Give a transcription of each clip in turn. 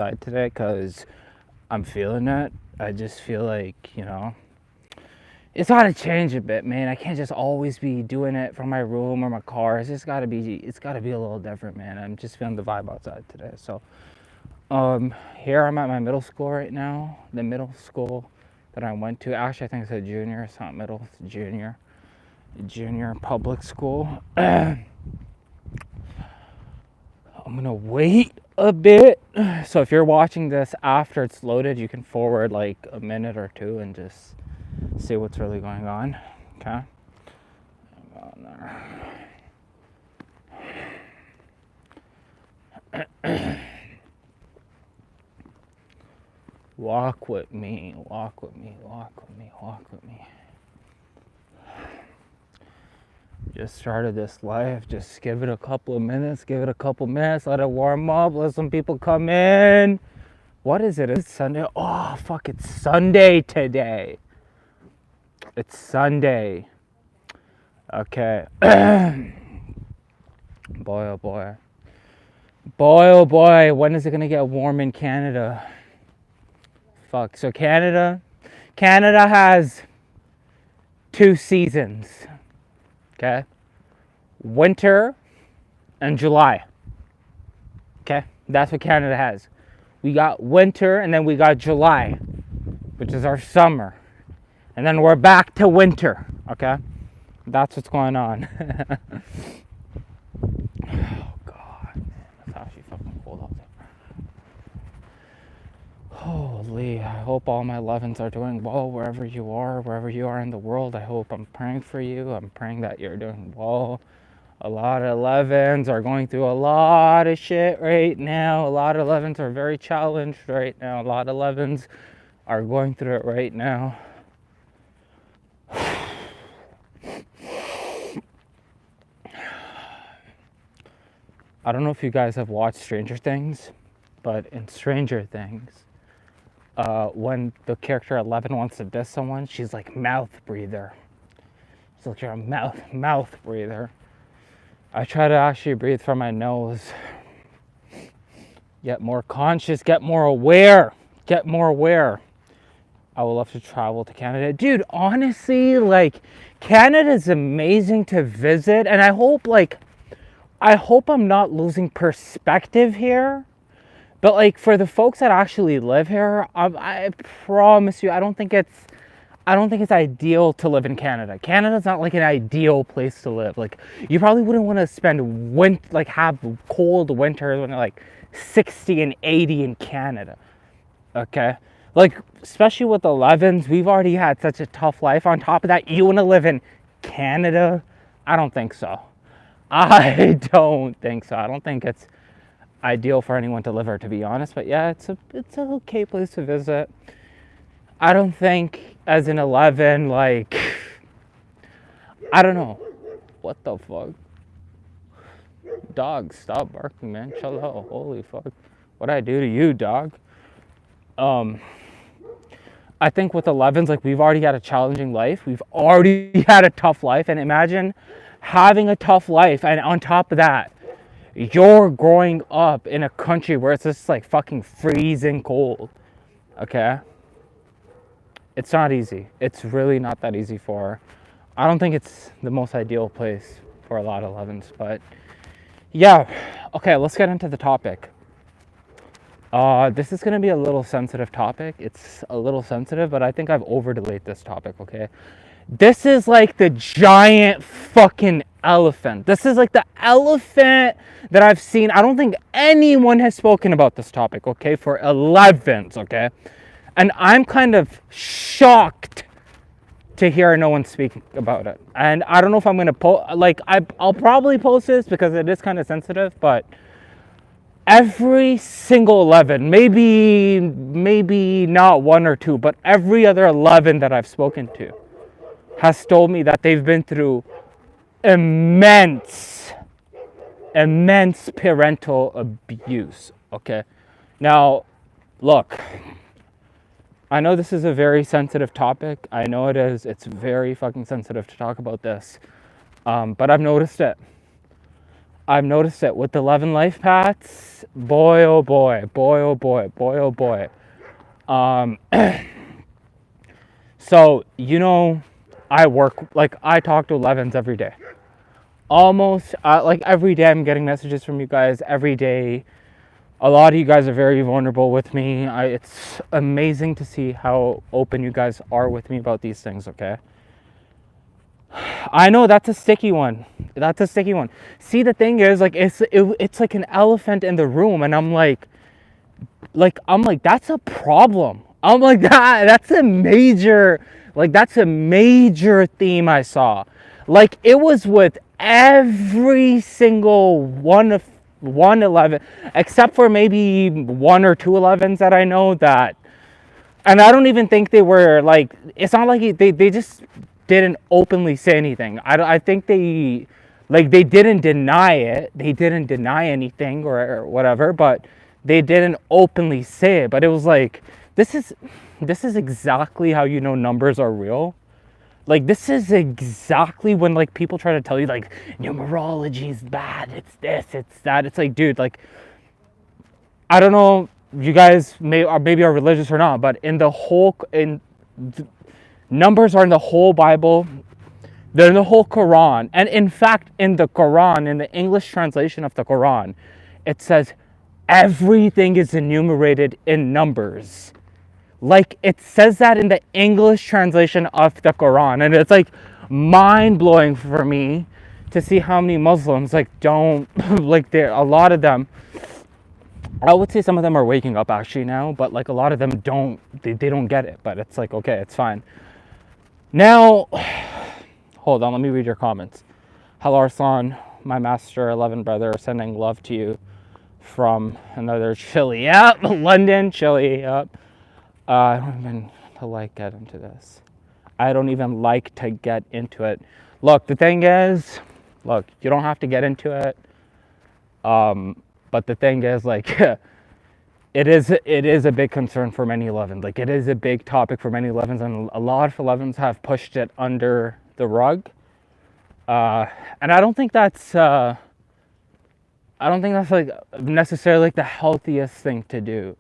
outside today because I'm feeling it. I just feel like, it's got to change a bit, man. I can't just always be doing it from my room or my car. It's got to be a little different, man. I'm just feeling the vibe outside today. So, here I'm at my middle school right now. The middle school that I went to, actually, I think it's a junior. It's not middle, it's junior public school. I'm gonna wait a bit. So if you're watching this after it's loaded, you can forward like a minute or two and just see what's really going on. Okay. Walk with me, walk with me, walk with me, walk with me. Just started this live. Just give it a couple of minutes. Let it warm up. Let some people come in. What is it? It's Sunday. Oh, fuck. It's Sunday today. It's Sunday. Okay. Boy, oh boy. Boy, oh boy. When is it going to get warm in Canada? Fuck. So Canada has 2 seasons. Okay, winter and July. Okay, that's what Canada has. We got winter and then we got July, which is our summer. And then we're back to winter. Okay, that's what's going on. Oh, God, man, it's actually fucking cold out there. Holy, I hope all my 11s are doing well wherever you are in the world. I hope. I'm praying for you. I'm praying that you're doing well. A lot of 11s are going through a lot of shit right now. A lot of 11s are very challenged right now. A lot of 11s are going through it right now. I don't know if you guys have watched Stranger Things, but in Stranger Things, when the character 11 wants to diss someone, she's like, mouth breather. She's like, you're a mouth breather. I try to actually breathe from my nose. Get more conscious, get more aware. I would love to travel to Canada. Dude, honestly, like, Canada's amazing to visit, and I hope I'm not losing perspective here. But like for the folks that actually live here, I promise you, I don't think it's ideal to live in Canada. Canada's not like an ideal place to live. Like you probably wouldn't want to spend have cold winters when they're like 60 and 80 in Canada. Okay? Like especially with 11s, we've already had such a tough life. On top of that, you want to live in Canada? I don't think so. I don't think it's ideal for anyone to live here, to be honest. But yeah, it's a okay place to visit. I don't think as an 11, like, I don't know. What the fuck? Dog, stop barking, man. Chill out. Holy fuck. What'd I do to you, dog? I think with 11s, like, we've already had a challenging life. We've already had a tough life. And imagine having a tough life. And on top of that, you're growing up in a country where it's just like fucking freezing cold. Okay? It's not easy. It's really not that easy I don't think it's the most ideal place for a lot of 11s, but yeah. Okay, let's get into the topic. This is going to be a little sensitive topic. It's a little sensitive, but I think I've overdelayed this topic, okay? This is like the giant fucking elephant. This is like the elephant that I've seen. I don't think anyone has spoken about this topic, okay, for 11s, okay? And I'm kind of shocked to hear no one speaking about it. And I don't know if I'm going to post, I'll probably post this because it is kind of sensitive, but every single 11, maybe not one or two, but every other 11 that I've spoken to has told me that they've been through immense parental abuse, okay? Now, look, I know this is a very sensitive topic. I know it is. It's very fucking sensitive to talk about this. But I've noticed it. I've noticed it with 11 life paths. Boy, oh boy, boy, oh boy, boy, oh boy. Um, so, I work, like, I talk to 11s every day. Almost, like, every day I'm getting messages from you guys every day. A lot of you guys are very vulnerable with me. It's amazing to see how open you guys are with me about these things, okay? I know that's a sticky one. That's a sticky one. See, the thing is, like, it's like an elephant in the room, and I'm like, that's a problem. I'm like, that's a major, theme I saw. Like, it was with every single one of 111, except for maybe 1 or 2 11s that I know that, and I don't even think they were like, it's not like they just didn't openly say anything. I think they, like, they didn't deny it. They didn't deny anything or whatever, but they didn't openly say it. But it was like, this is exactly how you know numbers are real. Like, this is exactly when, like, people try to tell you, like, numerology is bad, it's this, it's that. It's like, dude, like, I don't know, you guys maybe are religious or not, but numbers are in the whole Bible. They're in the whole Quran. And in fact, in the Quran, in the English translation of the Quran, it says everything is enumerated in numbers. Like, it says that in the English translation of the Quran. And it's like mind-blowing for me to see how many Muslims, like, don't, like, a lot of them, I would say some of them are waking up actually now, but, like, a lot of them don't, they don't get it. But it's like, okay, it's fine. Now, hold on, let me read your comments. Hello, Arslan, my master 11 brother, sending love to you from another Chile. Yep, London, Chile, yep. I don't even get into this. I don't even like to get into it. Look, the thing is, you don't have to get into it. But the thing is, like, it is a big concern for many 11s. Like, it is a big topic for many 11s, and a lot of 11s have pushed it under the rug. And I don't think that's like necessarily like the healthiest thing to do.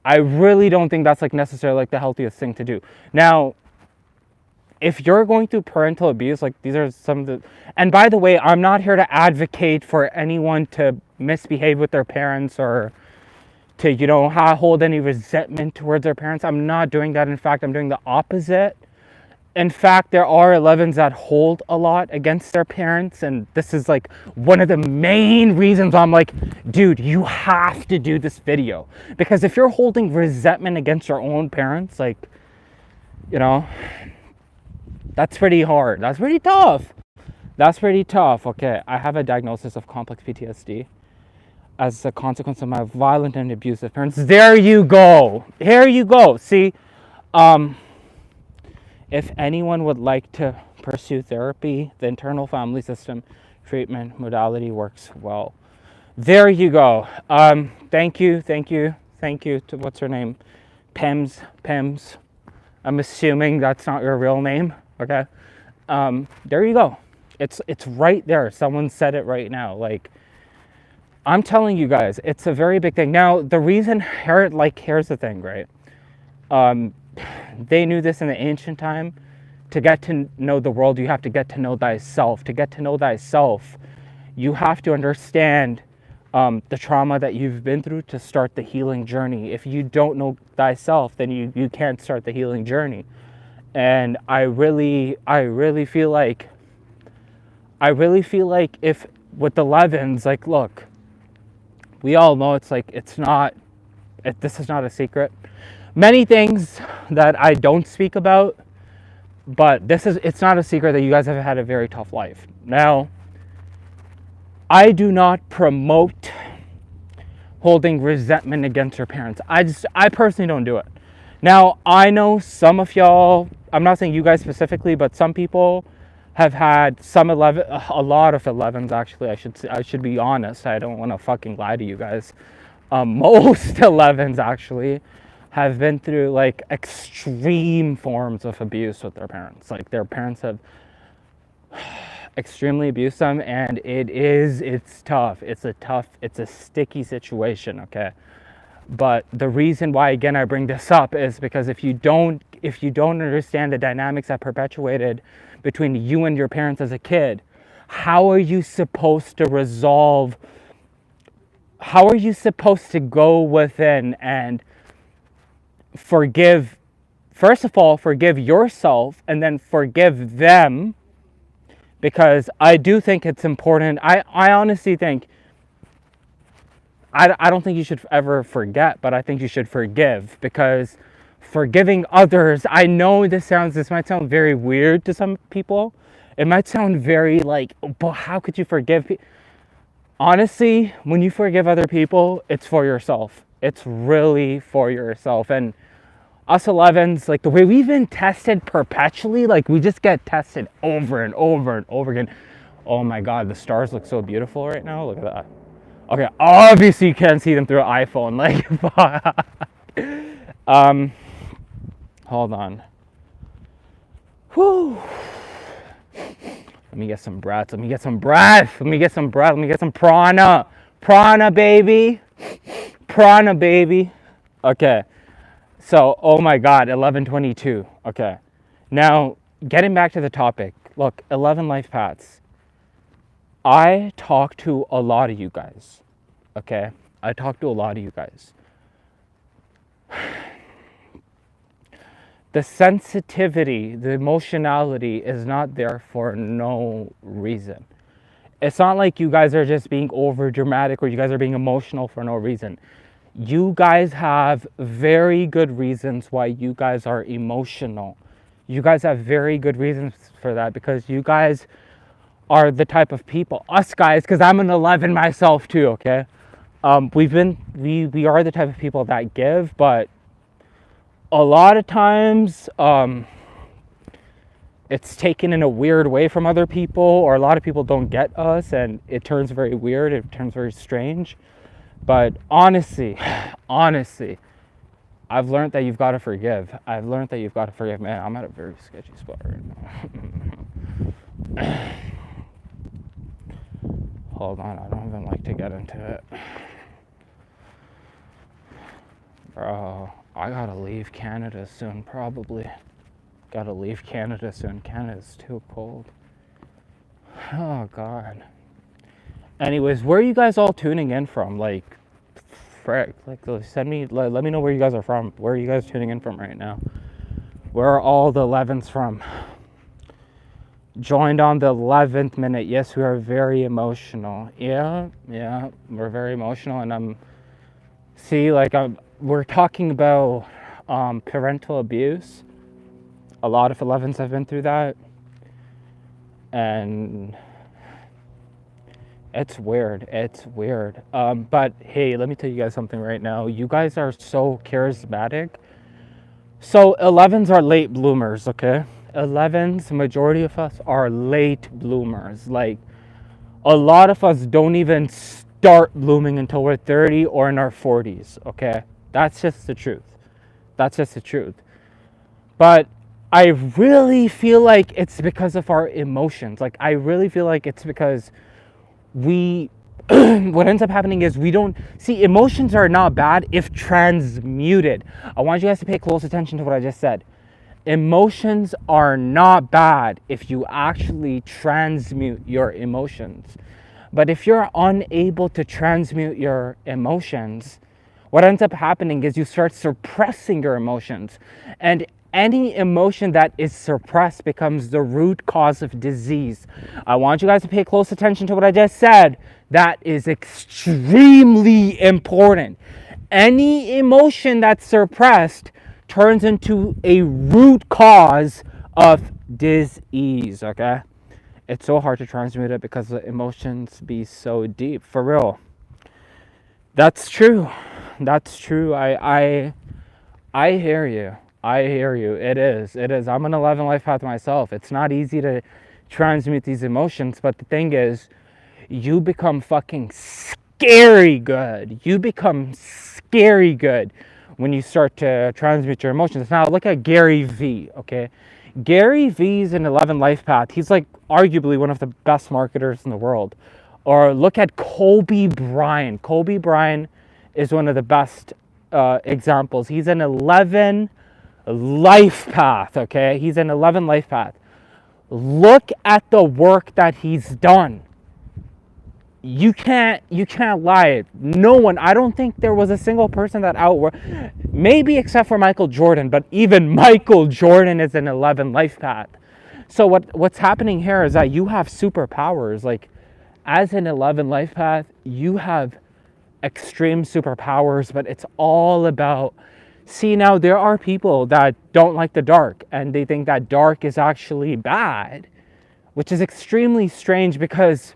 I really don't think that's like necessarily like the healthiest thing to do. Now, if you're going through parental abuse, like, these are some of the, and by the way, I'm not here to advocate for anyone to misbehave with their parents or to, hold any resentment towards their parents. I'm not doing that. In fact, I'm doing the opposite. In fact, there are 11s that hold a lot against their parents, and this is like one of the main reasons I'm like, dude, you have to do this video. Because if you're holding resentment against your own parents, like, that's pretty hard. That's pretty tough. Okay, I have a diagnosis of complex PTSD as a consequence of my violent and abusive parents. There you go. Here you go. See, if anyone would like to pursue therapy, the internal family system treatment modality works well. There you go. Thank you to, what's her name? Pems. I'm assuming that's not your real name. Okay. There you go. It's right there. Someone said it right now. Like, I'm telling you guys, it's a very big thing. Now, the reason, here's the thing, right? They knew this in the ancient time. To get to know the world, you have to get to know thyself. To get to know thyself, you have to understand the trauma that you've been through to start the healing journey. If you don't know thyself, then you can't start the healing journey. And I really feel like if with the 11s, like, look, we all know this is not a secret. Many things that I don't speak about, but it's not a secret that you guys have had a very tough life. Now, I do not promote holding resentment against your parents. I personally don't do it. Now, I know some of y'all, I'm not saying you guys specifically, but some people have had a lot of 11s actually. I should be honest. I don't want to fucking lie to you guys. Most 11s actually have been through like extreme forms of abuse with their parents. Like, their parents have extremely abuse them, and it's tough. It's a sticky situation, okay? But the reason why, again, I bring this up is because if you don't understand the dynamics that perpetuated between you and your parents as a kid, how are you supposed to resolve, how are you supposed to go within and forgive, first of all, forgive yourself and then forgive them? Because I do think it's important. I honestly think, I don't think you should ever forget, but I think you should forgive, because forgiving others, I know this might sound very weird to some people. It might sound very like, but how could you forgive people? Honestly, when you forgive other people, it's for yourself. It's really for yourself. And us 11s, like the way we've been tested perpetually, like we just get tested over and over and over again. Oh my God, the stars look so beautiful right now. Look at that. Okay, obviously you can't see them through an iPhone. Like, hold on. Whew. Let me get some breath. Let me get some breath. Let me get some breath. Let me get some prana. Prana, baby. Prana, baby. Okay. So, oh my God, 1122. Okay. Now, getting back to the topic. Look, 11 life paths. I talk to a lot of you guys. Okay? I talk to a lot of you guys. The sensitivity, the emotionality is not there for no reason. It's not like you guys are just being over dramatic or you guys are being emotional for no reason. You guys have very good reasons why you guys are emotional. You guys have very good reasons for that, because you guys are the type of people, us guys, because I'm an 11 myself too, okay? We are the type of people that give, but a lot of times it's taken in a weird way from other people, or a lot of people don't get us, and it turns very weird, it turns very strange. But honestly, I've learned that you've got to forgive. I've learned that you've got to forgive. Man, I'm at a very sketchy spot right now. Hold on, I don't even like to get into it. Bro, I gotta leave Canada soon, probably. Gotta leave Canada soon. Canada's too cold. Oh, God. Anyways, where are you guys all tuning in from? Like, frick. Like, let me know where you guys are from. Where are you guys tuning in from right now? Where are all the 11s from? Joined on the 11th minute. Yes, we are very emotional. Yeah, we're very emotional. And we're talking about parental abuse. A lot of 11s have been through that. And it's weird. But hey, let me tell you guys something right now. You guys are so charismatic. So 11s are late bloomers, okay? 11s, majority of us are late bloomers. Like, a lot of us don't even start blooming until we're 30 or in our 40s, okay? That's just the truth. But I really feel like it's because of our emotions. Like, I really feel like it's because what ends up happening is we don't see, emotions are not bad if transmuted. I want you guys to pay close attention to what I just said. Emotions are not bad if you actually transmute your emotions. But if you're unable to transmute your emotions, what ends up happening is you start suppressing your emotions. And any emotion that is suppressed becomes the root cause of disease. I want you guys to pay close attention to what I just said. That is extremely important. Any emotion that's suppressed turns into a root cause of disease, okay? It's so hard to transmute it because the emotions be so deep, for real. That's true. I hear you. It is. I'm an 11 life path myself. It's not easy to transmute these emotions, but the thing is, you become fucking scary good. When you start to transmute your emotions. Now, look at Gary V, okay? Gary Vee's an 11 life path. He's like arguably one of the best marketers in the world. Or look at Kobe Bryant. Kobe Bryant is one of the best examples. He's an 11 life path, okay? He's an 11 life path. Look at the work that he's done. You can't lie. No one, I don't think there was a single person that outworked, maybe except for Michael Jordan, but even Michael Jordan is an 11 life path. So what's happening here is that you have superpowers. Like, as an 11 life path, you have extreme superpowers, but it's all about, see, now there are people that don't like the dark and they think that dark is actually bad, which is extremely strange, because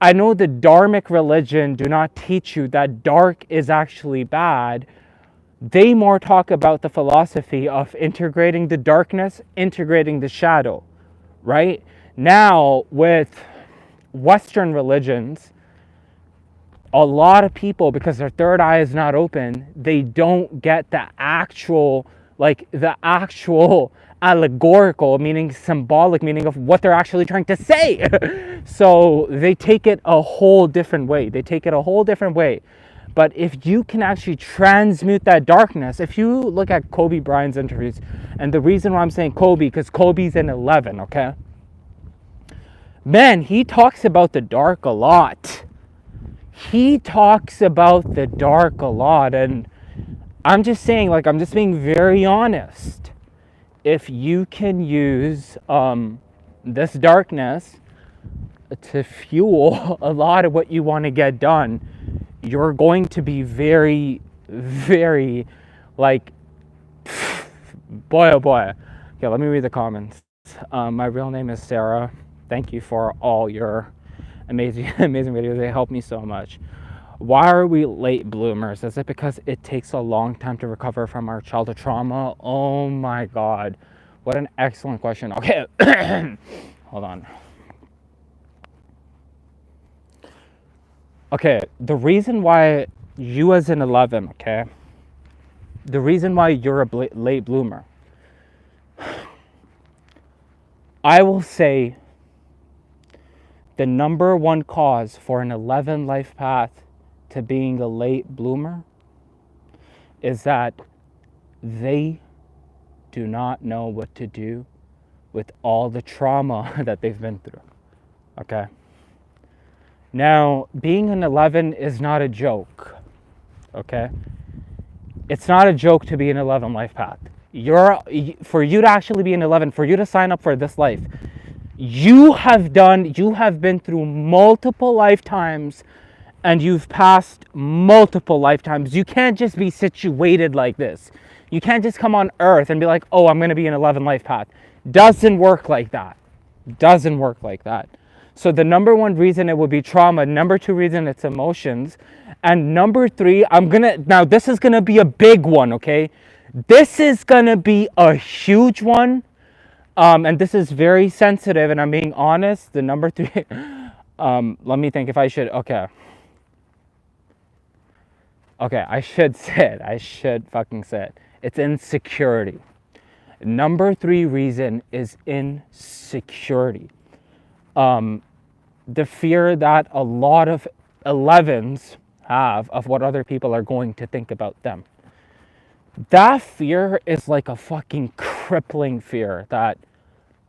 I know the Dharmic religion do not teach you that dark is actually bad. They more talk about the philosophy of integrating the darkness, integrating the shadow, right? Now, with Western religions, a lot of people, because their third eye is not open, they don't get the actual allegorical meaning, symbolic meaning of what they're actually trying to say. So they take it a whole different way. But if you can actually transmute that darkness, if you look at Kobe Bryant's interviews, and the reason why I'm saying Kobe, because Kobe's an 11, okay? Man, he talks about the dark a lot. And I'm just saying, like, I'm just being very honest. If you can use this darkness to fuel a lot of what you want to get done, you're going to be very, very, like, boy, oh boy. Okay, let me read the comments. My real name is Sarah. Thank you for all your amazing videos. They help me so much. Why are we late bloomers? Is it because it takes a long time to recover from our childhood trauma? Oh my God. What an excellent question. Okay. Hold on. Okay, the reason why you as an 11, okay? The reason why you're a late bloomer, I will say the number one cause for an 11 life path to being a late bloomer is that they do not know what to do with all the trauma that they've been through, okay? Now, being an 11 is not a joke, okay? It's not a joke to be an 11 life path. For you to actually be an 11, for you to sign up for this life, you have been through multiple lifetimes, and you've passed multiple lifetimes. You can't just be situated like this. You can't just come on earth and be like, oh, I'm going to be an 11 life path. Doesn't work like that. So the number one reason it would be trauma. Number two reason, it's emotions. And number three, now this is going to be a big one, okay? This is going to be a huge one. And this is very sensitive, and I'm being honest. The number three, let me think if I should, okay, I should fucking say it. It's insecurity. Number three reason is insecurity. The fear that a lot of 11s have of what other people are going to think about them. That fear is like a fucking crippling fear that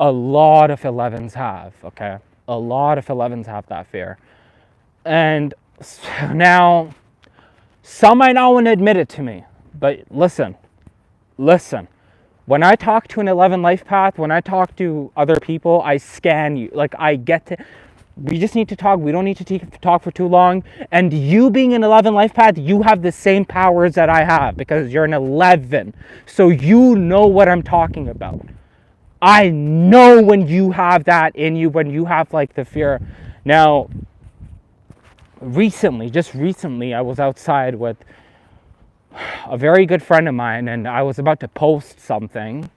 a lot of 11s have, okay? A lot of 11s have that fear. And now, some might not want to admit it to me, but listen. When I talk to an 11 life path, when I talk to other people, I scan you. Like, we just need to talk. We don't need to talk for too long. And you being an 11 life path, you have the same powers that I have because you're an 11. So you know what I'm talking about. I know when you have that in you, when you have like the fear. Now, just recently, I was outside with a very good friend of mine, and I was about to post something,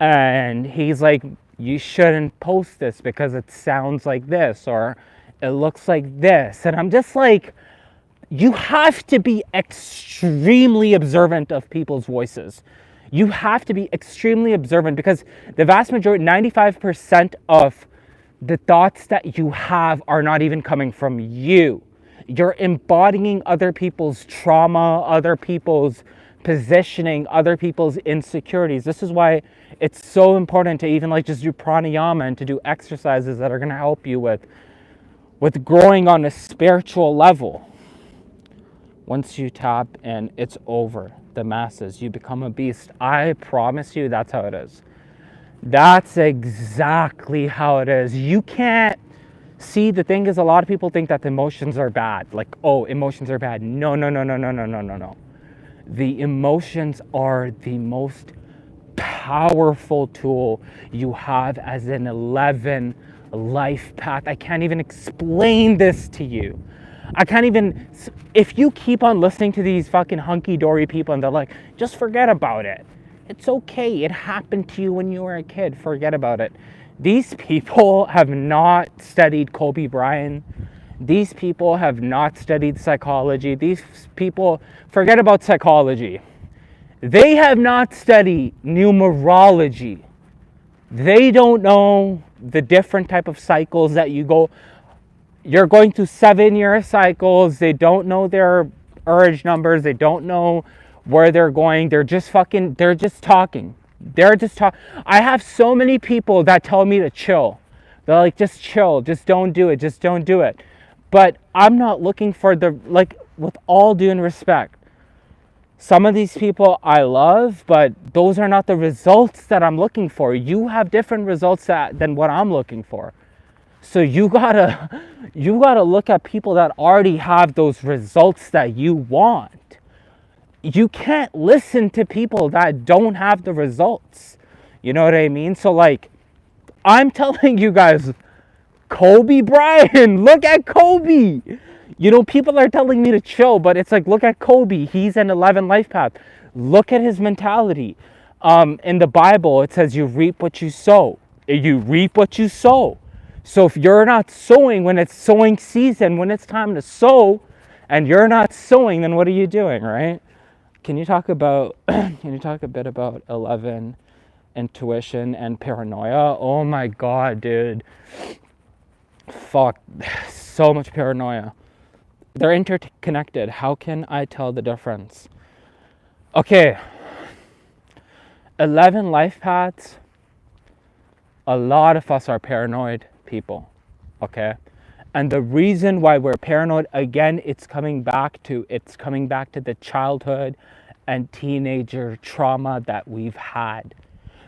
and he's like, you shouldn't post this because it sounds like this, or it looks like this. And I'm just like, you have to be extremely observant of people's voices. You have to be extremely observant, because the vast majority, 95% of the thoughts that you have are not even coming from you. You're embodying other people's trauma, other people's positioning, other people's insecurities. This is why it's so important to even like just do pranayama and to do exercises that are going to help you with growing on a spiritual level. Once you tap in, it's over. The masses, you become a beast. I promise you, that's how it is. That's exactly how it is. You can't see, the thing is, a lot of people think that the emotions are bad. Like, oh, emotions are bad. No. The emotions are the most powerful tool you have as an 11 life path. I can't even explain this to you. I can't even, if you keep on listening to these fucking hunky-dory people and they're like, just forget about it. It's okay. It happened to you when you were a kid. Forget about it. These people have not studied Kobe Bryant. These people have not studied psychology. These people, forget about psychology. They have not studied numerology. They don't know the different type of cycles that you go. You're going through 7-year cycles. They don't know their urge numbers. They don't know where they're going. They're just talking. I have so many people that tell me to chill. They're like, just chill, just don't do it. But I'm not looking for with all due respect, some of these people I love, but those are not the results that I'm looking for. You have different results than what I'm looking for. So you gotta look at people that already have those results that you want. You can't listen to people that don't have the results. You know what I mean? So like, I'm telling you guys, Kobe Bryant, look at Kobe. You know, people are telling me to chill, but it's like, look at Kobe. He's an 11 life path. Look at his mentality. In the Bible, it says you reap what you sow. You reap what you sow. So if you're not sowing when it's sowing season, when it's time to sow, and you're not sowing, then what are you doing, right? Can you talk a bit about 11 intuition and paranoia? Oh my God, dude. Fuck, so much paranoia. They're interconnected. How can I tell the difference? Okay, 11 life paths. A lot of us are paranoid people, okay? And the reason why we're paranoid, again, it's coming back to the childhood and teenager trauma that we've had.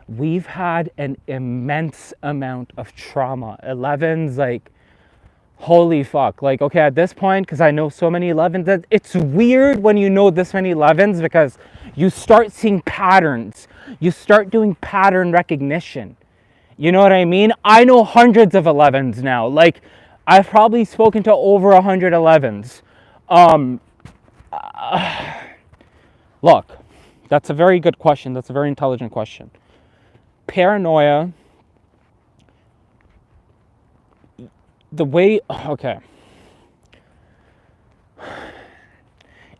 We've had an immense amount of trauma. 11's like, holy fuck. Like, okay, at this point, because I know so many 11s, it's weird when you know this many 11s, because you start seeing patterns. You start doing pattern recognition. You know what I mean? I know hundreds of 11s now. Like, I've probably spoken to over 100 11s. Look, that's a very good question. That's a very intelligent question. Paranoia, okay.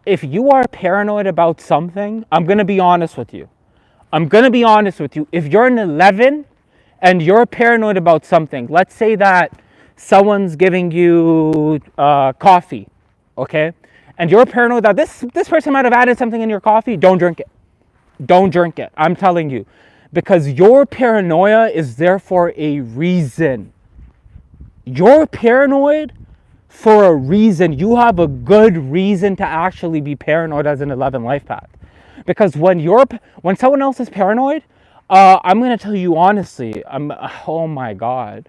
If you are paranoid about something, I'm going to be honest with you. If you're an 11 and you're paranoid about something, let's say that someone's giving you coffee, okay? And you're paranoid that this person might have added something in your coffee, don't drink it. I'm telling you. Because your paranoia is there for a reason. You're paranoid for a reason. You have a good reason to actually be paranoid as an 11 life path. Because when someone else is paranoid, I'm going to tell you honestly, oh my God.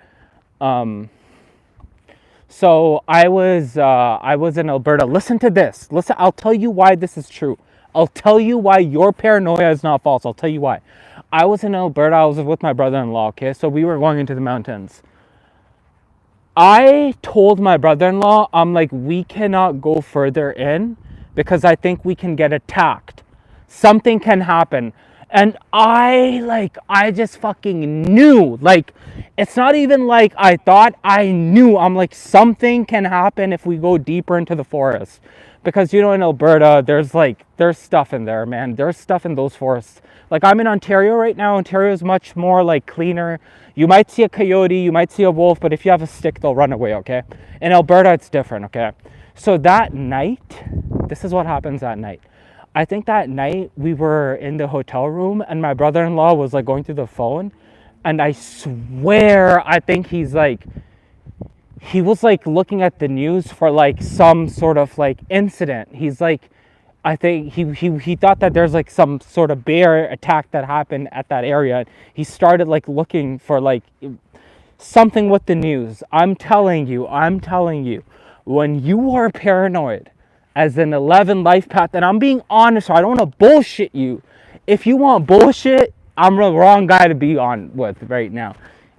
So I was in Alberta. Listen to this. Listen, I'll tell you why this is true. I'll tell you why your paranoia is not false. I'll tell you why. I was in Alberta. I was with my brother-in-law, okay? So we were going into the mountains. I told my brother-in-law, I'm like, we cannot go further in because I think we can get attacked. Something can happen. And I just fucking knew. Like, it's not even like I thought, I knew. I'm like, something can happen if we go deeper into the forest. because you know in Alberta there's stuff in there, man. There's stuff in those forests. Like I'm in Ontario right now. Ontario is much more like cleaner. You might see a coyote, you might see a wolf, but if you have a stick, they'll run away, okay? In Alberta, it's different, okay? So that night, this is what happens that night. I think that night we were in the hotel room and my brother-in-law was like going through the phone, and I swear I think he was like looking at the news for like some sort of like incident. He's like, I think he thought that there's like some sort of bear attack that happened at that area. He started like looking for like something with the news. I'm telling you, when you are paranoid as an 11 life path, and I'm being honest, so I don't want to bullshit you. If you want bullshit, I'm the wrong guy to be on with right now.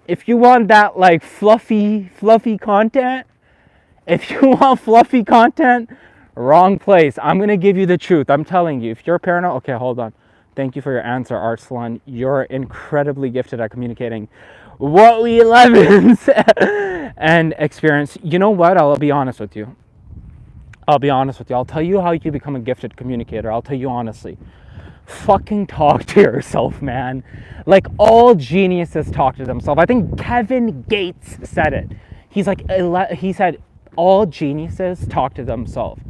If you want that like fluffy content, wrong place. I'm going to give you the truth. I'm telling you, if you're paranoid, okay, hold on. Thank you for your answer, Art Salon. You're incredibly gifted at communicating what we 11s and experience. You know what? I'll be honest with you. I'll tell you how you become a gifted communicator. I'll tell you honestly. Fucking talk to yourself, man. Like all geniuses talk to themselves. I think Kevin Gates said it. He said all geniuses talk to themselves.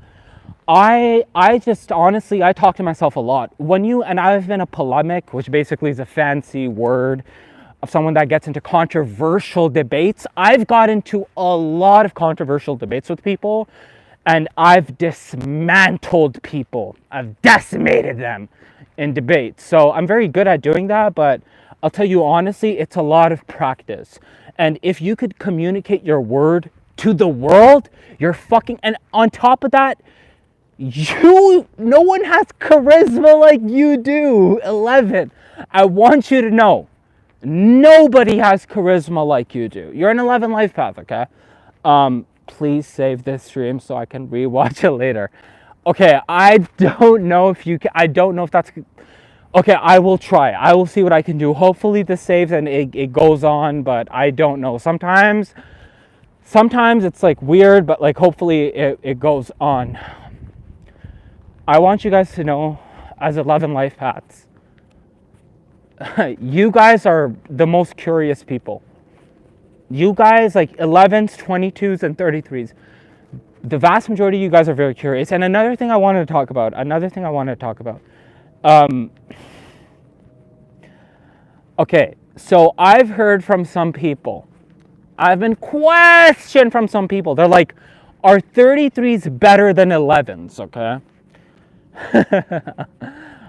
I just honestly, I talk to myself a lot. And I've been a polemic, which basically is a fancy word of someone that gets into controversial debates. I've got into a lot of controversial debates with people, and I've dismantled people. I've decimated them in debates. So I'm very good at doing that, but I'll tell you honestly, it's a lot of practice. And if you could communicate your word to the world, you're fucking, and on top of that, no one has charisma like you do, 11. I want you to know, nobody has charisma like you do. You're an 11 life path, okay? Please save this stream so I can rewatch it later. Okay, I don't know if you can, I don't know if that's, okay, I will try. I will see what I can do. Hopefully this saves and it goes on, but I don't know. Sometimes it's like weird, but like hopefully it goes on. I want you guys to know, as 11 life paths, you guys are the most curious people. You guys, like 11s, 22s, and 33s, the vast majority of you guys are very curious. And another thing I wanted to talk about, okay, so I've heard from some people, I've been questioned from some people. They're like, are 33s better than 11s, okay?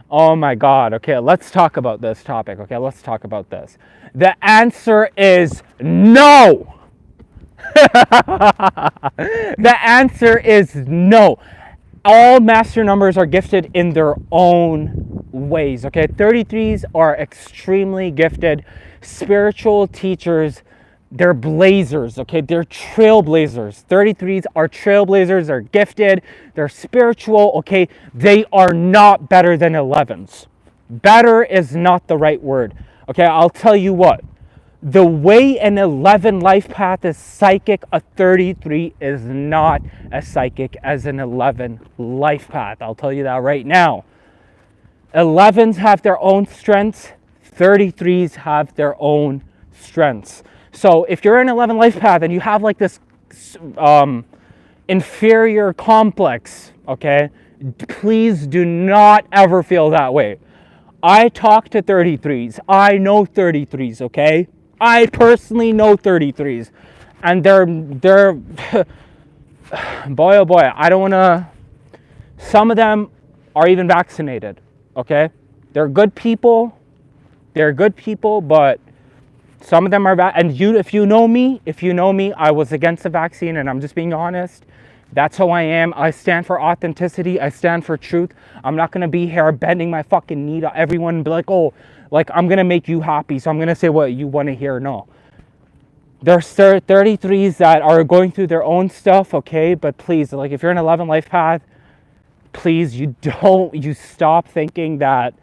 Oh my God. Okay, let's talk about this topic. Okay, let's talk about this. The answer is no. The answer is no. All master numbers are gifted in their own ways. Okay, 33s are extremely gifted spiritual teachers. They're blazers, okay? They're trailblazers. 33s are trailblazers. They're gifted. They're spiritual, okay? They are not better than 11s. Better is not the right word, okay? I'll tell you what. The way an 11 life path is psychic, a 33 is not as psychic as an 11 life path. I'll tell you that right now. 11s have their own strengths. 33s have their own strengths. So if you're an 11 life path and you have like this inferior complex, okay, please do not ever feel that way. I talk to 33s. I know 33s, okay? I personally know 33s. And they're boy, oh boy, I don't want to, some of them are even vaccinated, okay? They're good people, but some of them are bad. And if you know me, I was against the vaccine, and I'm just being honest. That's who I am. I stand for authenticity. I stand for truth. I'm not going to be here bending my fucking knee to everyone and be like, oh, like I'm going to make you happy, so I'm going to say what you want to hear. No. There's 33s that are going through their own stuff, okay? But please, like if you're an 11 life path, please, you stop thinking that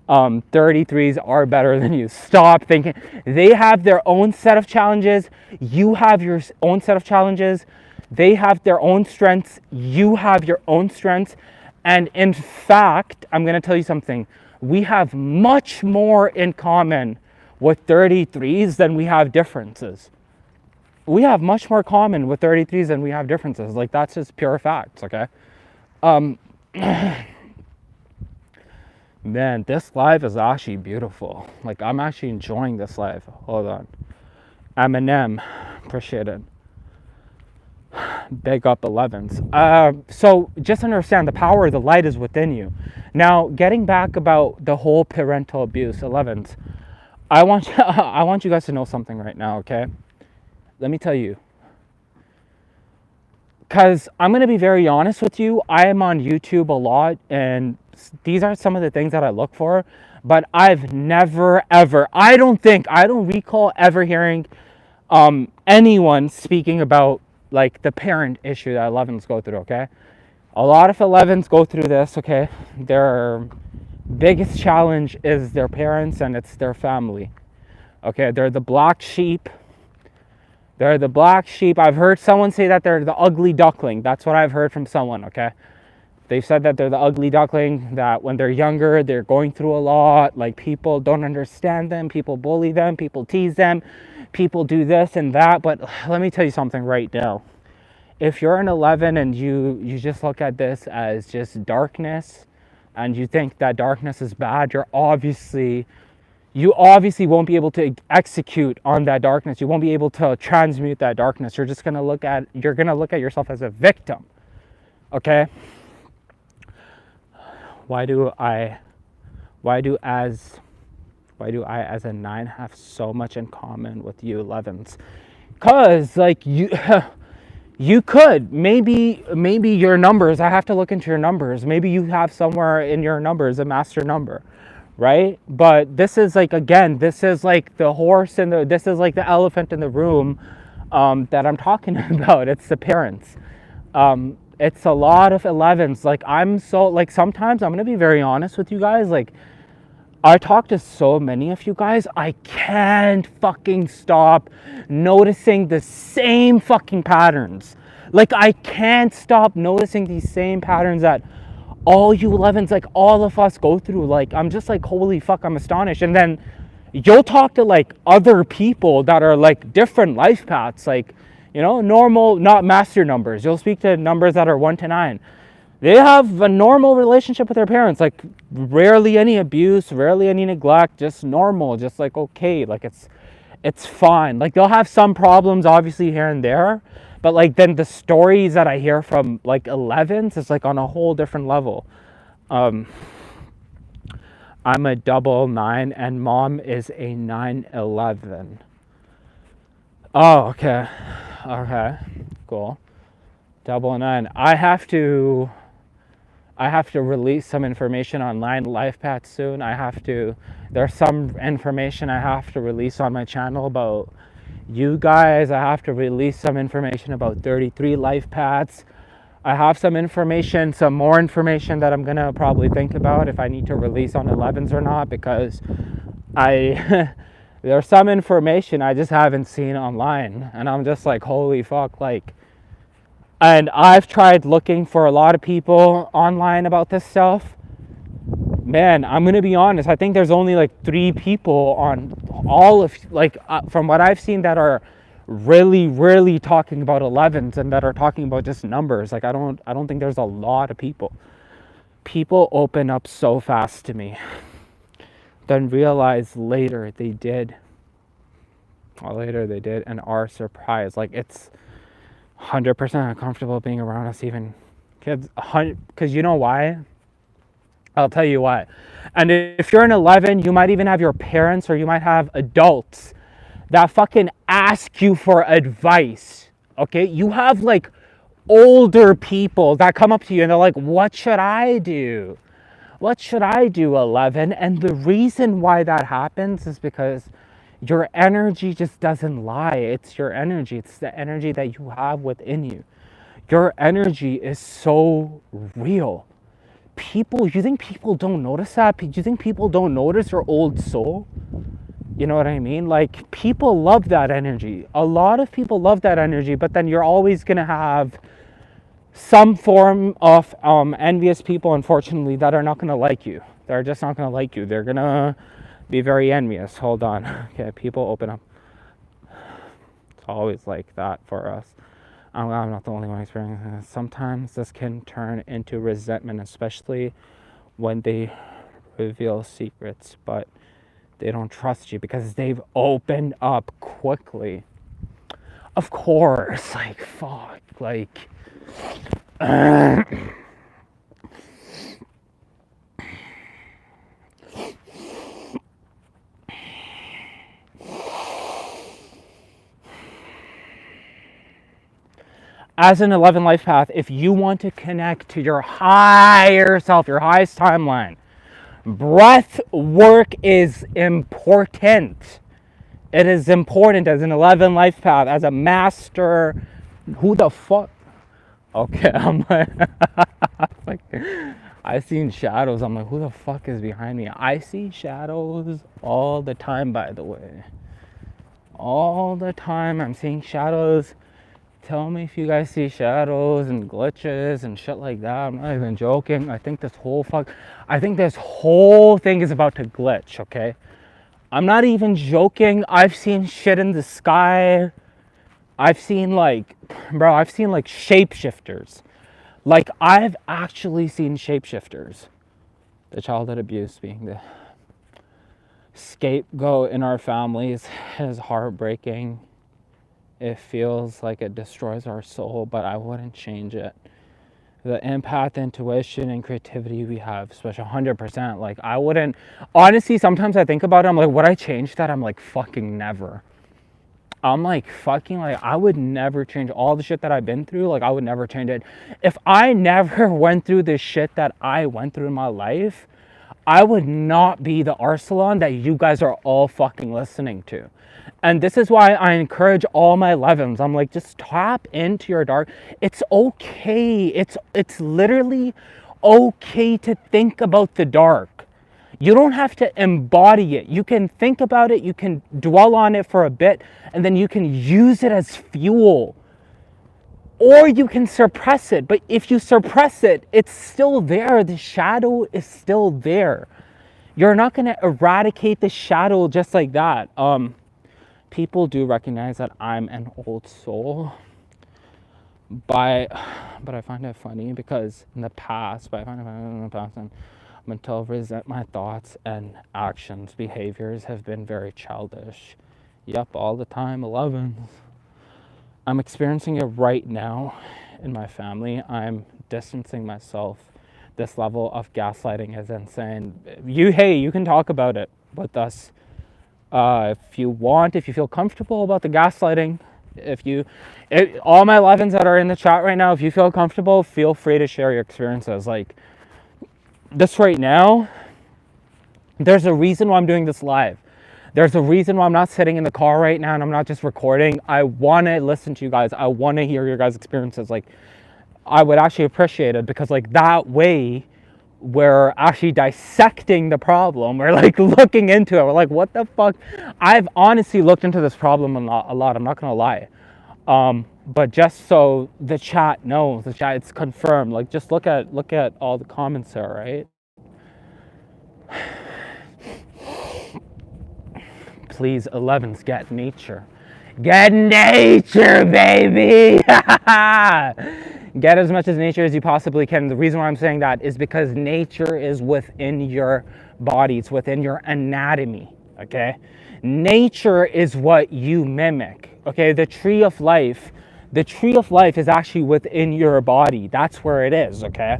33s are better than you. Stop thinking. They have their own set of challenges. You have your own set of challenges. They have their own strengths. You have your own strengths. And in fact, I'm going to tell you something. We have much more in common with 33s than we have differences. We have much more common with 33s than we have differences. Like, that's just pure facts, okay? Man, this live is actually beautiful. Like, I'm actually enjoying this live. Hold on. Eminem, appreciate it. Big up 11s. So just understand the power of the light is within you. Now, getting back about the whole parental abuse, 11s, I want you guys to know something right now, okay? Let me tell you. Because I'm going to be very honest with you. I am on YouTube a lot, and these are some of the things that I look for. But I've never, ever, I don't recall ever hearing anyone speaking about like the parent issue that 11s go through, okay? A lot of 11s go through this, okay? Their biggest challenge is their parents and it's their family, okay? They're the black sheep. They're the black sheep. I've heard someone say that they're the ugly duckling. That's what I've heard from someone, okay? They've said that they're the ugly duckling, that when they're younger, they're going through a lot. Like, people don't understand them. People bully them. People tease them. People do this and that. But let me tell you something right now. If you're an 11 and you just look at this as just darkness and you think that darkness is bad, you obviously won't be able to execute on that darkness. You won't be able to transmute that darkness. You're going to look at yourself as a victim. Okay? Why do I as a 9 have so much in common with you 11s? Cause like you could maybe your numbers, I have to look into your numbers. Maybe you have somewhere in your numbers a master number, right? But this is like, again, this is like the horse and this is like the elephant in the room that I'm talking about. It's the parents. It's a lot of 11s. Like, sometimes I'm going to be very honest with you guys. Like, I talk to so many of you guys. I can't fucking stop noticing the same fucking patterns. Like, I can't stop noticing these same patterns that all you 11s, like, all of us go through. Like, I'm just like, holy fuck, I'm astonished. And then you'll talk to like other people that are like different life paths, like, you know, normal, not master numbers. You'll speak to numbers that are 1 to 9. They have a normal relationship with their parents, like rarely any abuse, rarely any neglect, just normal, just like okay, like it's fine. Like, they'll have some problems obviously here and there, but like then the stories that I hear from like 11s is like on a whole different level. I'm a double 9 and mom is a 9/11. Oh, okay. Okay, cool. Double 9. I have to release some information online, lifepath, soon. There's some information I have to release on my channel about you guys. I have to release some information about 33 life paths. I have some more information that I'm gonna probably think about if I need to release on 11s or not, because there's some information I just haven't seen online, and I'm just like, holy fuck, like. And I've tried looking for a lot of people online about this stuff. Man, I'm gonna be honest, I think there's only like 3 people on all of, like, from what I've seen, that are really, really talking about 11s and that are talking about just numbers. Like, I don't think there's a lot of people. People open up so fast to me, then realize later they did, and are surprised. Like, it's 100% uncomfortable being around us, even kids, because you know why? I'll tell you why. And if you're an 11, you might even have your parents, or you might have adults that fucking ask you for advice, okay? You have like older people that come up to you and they're like, what should I do? What should I do, 11? And the reason why that happens is because your energy just doesn't lie. It's your energy. It's the energy that you have within you. Your energy is so real. You think people don't notice that? Do you think people don't notice your old soul? You know what I mean? Like, people love that energy. A lot of people love that energy, but then you're always going to have some form of envious people, unfortunately, that are not going to like you. They're just not going to like you. They're going to be very envious. Hold on. Okay, people, open up. It's always like that for us. I'm not the only one experiencing this. Sometimes this can turn into resentment, especially when they reveal secrets, but they don't trust you because they've opened up quickly. Of course, like, fuck, like, as an 11 life path, if you want to connect to your higher self, your highest timeline, breath work is important. It is important as an 11 life path, as a master. Who the fuck? Okay, I'm like, I seen shadows. I'm like, who the fuck is behind me? I see shadows all the time, by the way. All the time I'm seeing shadows. Tell me if you guys see shadows and glitches and shit like that. I'm not even joking. I think this whole thing is about to glitch, okay? I'm not even joking. I've seen shit in the sky. I've seen shapeshifters. Like, I've actually seen shapeshifters. The childhood abuse being the scapegoat in our families is heartbreaking. It feels like it destroys our soul, but I wouldn't change it. The empath, intuition, and creativity we have, especially 100%. Like, I wouldn't, honestly, sometimes I think about it, I'm like, would I change that? I'm like, fucking never. I'm like, fucking, like, I would never change all the shit that I've been through. Like, I would never change it. If I never went through the shit that I went through in my life, I would not be the Arsalan that you guys are all fucking listening to. And this is why I encourage all my 11s. I'm like, just tap into your dark. It's okay. It's literally okay to think about the dark. You don't have to embody it. You can think about it. You can dwell on it for a bit, and then you can use it as fuel. Or you can suppress it. But if you suppress it, it's still there. The shadow is still there. You're not going to eradicate the shadow just like that. People do recognize that I'm an old soul, but I find it funny because in the past, and until resent my thoughts and actions, behaviors have been very childish. Yep, all the time, 11s. I'm experiencing it right now in my family. I'm distancing myself. This level of gaslighting is insane. You can talk about it with us. If you feel comfortable about the gaslighting, all my 11s that are in the chat right now, if you feel comfortable, feel free to share your experiences. Like, this right now, there's a reason why I'm doing this live. There's a reason why I'm not sitting in the car right now and I'm not just recording. I want to listen to you guys. I want to hear your guys' experiences. Like, I would actually appreciate it because, like, that way we're actually dissecting the problem. We're like looking into it. We're like, what the fuck? I've honestly looked into this problem a lot. I'm not gonna lie. But just so the chat knows, it's confirmed. Like, just look at all the comments there, right? Please, 11s, get nature. Get nature, baby! Get as much as nature as you possibly can. The reason why I'm saying that is because nature is within your body. It's within your anatomy, okay? Nature is what you mimic, okay? The tree of life is actually within your body. That's where it is, okay?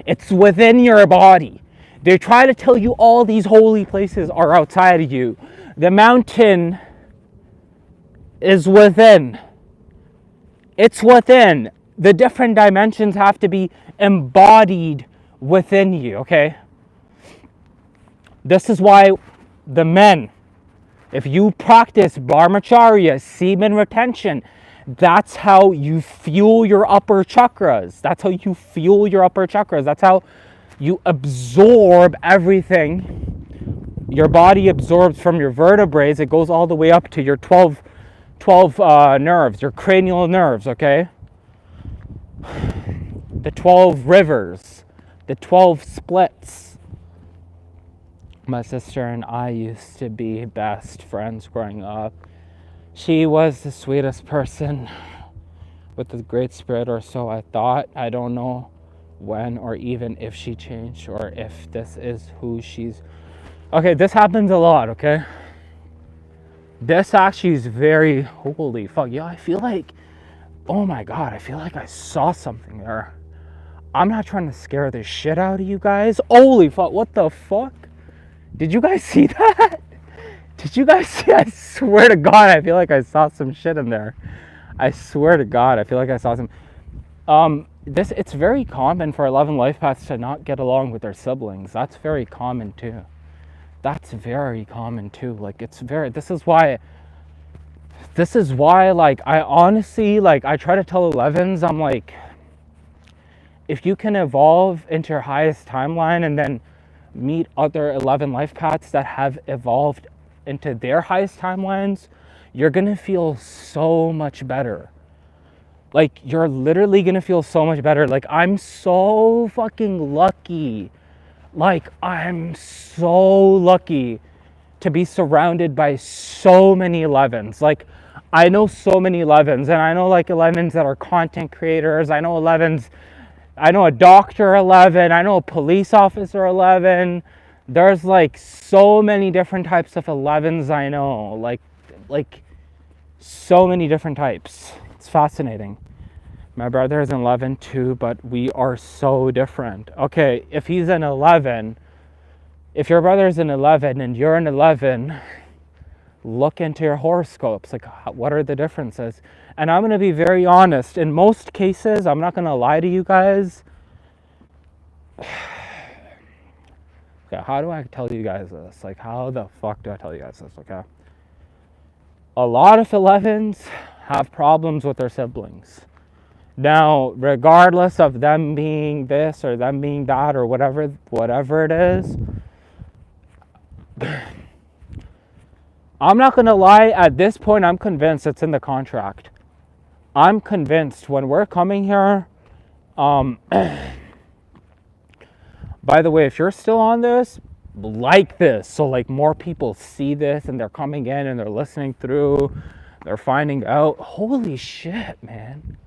It's within your body. They try to tell you all these holy places are outside of you. The mountain is within. It's within. The different dimensions have to be embodied within you, okay? This is why the men, if you practice brahmacharya, semen retention, that's how you fuel your upper chakras. That's how you fuel your upper chakras. That's how you absorb everything Your body absorbs from your vertebrae, it goes all the way up to your 12 nerves, your cranial nerves, okay? The 12 rivers, the 12 splits. My sister and I used to be best friends growing up. She was the sweetest person with a great spirit, or so I thought. I don't know when or even if she changed or if this is who she's. Okay, this happens a lot, okay? This actually is very, holy fuck, yeah, I feel like, oh my God, I feel like I saw something there. I'm not trying to scare the shit out of you guys. Holy fuck, what the fuck? Did you guys see that? Did you guys see? I swear to God, I feel like I saw some shit in there. I swear to God, I feel like I saw some. It's very common for 11 life paths to not get along with their siblings. That's very common too. That's very common too. Like, this is why, like, I honestly, like, I try to tell 11s, I'm like, if you can evolve into your highest timeline and then meet other 11 life paths that have evolved into their highest timelines, you're gonna feel so much better. Like, you're literally gonna feel so much better. Like, I'm so fucking lucky. Like, I'm so lucky to be surrounded by so many 11s. Like, I know so many 11s, and I know like 11s that are content creators. I know 11s. I know a doctor 11. I know a police officer 11. There's like so many different types of 11s I know. Like so many different types. It's fascinating. My brother is an 11 too, but we are so different. Okay, if he's an 11, if your brother's an 11 and you're an 11, look into your horoscopes. Like, what are the differences? And I'm going to be very honest. In most cases, I'm not going to lie to you guys. Okay, how do I tell you guys this? Like, how the fuck do I tell you guys this, okay? A lot of 11s have problems with their siblings. Now, regardless of them being this or them being that or whatever it is, I'm not going to lie, at this point, I'm convinced it's in the contract. I'm convinced when we're coming here, by the way, if you're still on this, like this, so like more people see this and they're coming in and they're listening through, they're finding out, holy shit, man.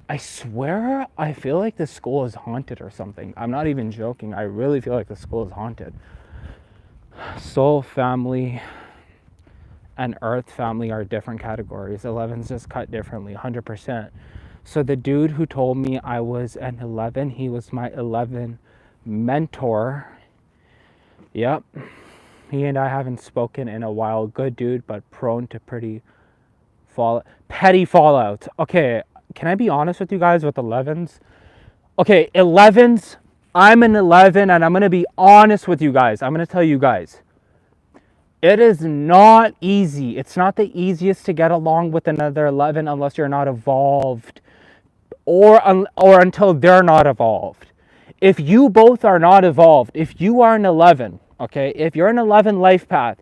I swear, I feel like the school is haunted or something. I'm not even joking. I really feel like the school is haunted. Soul family and earth family are different categories. 11's just cut differently, 100%. So the dude who told me I was an 11, he was my 11 mentor. Yep. He and I haven't spoken in a while. Good dude, but prone to petty fallouts. Okay, can I be honest with you guys with 11s? Okay, 11s, I'm an 11 and I'm going to be honest with you guys. I'm going to tell you guys. It is not easy. It's not the easiest to get along with another 11 unless you're not evolved or until they're not evolved. If you both are not evolved, if you are an 11, okay, if you're an 11 life path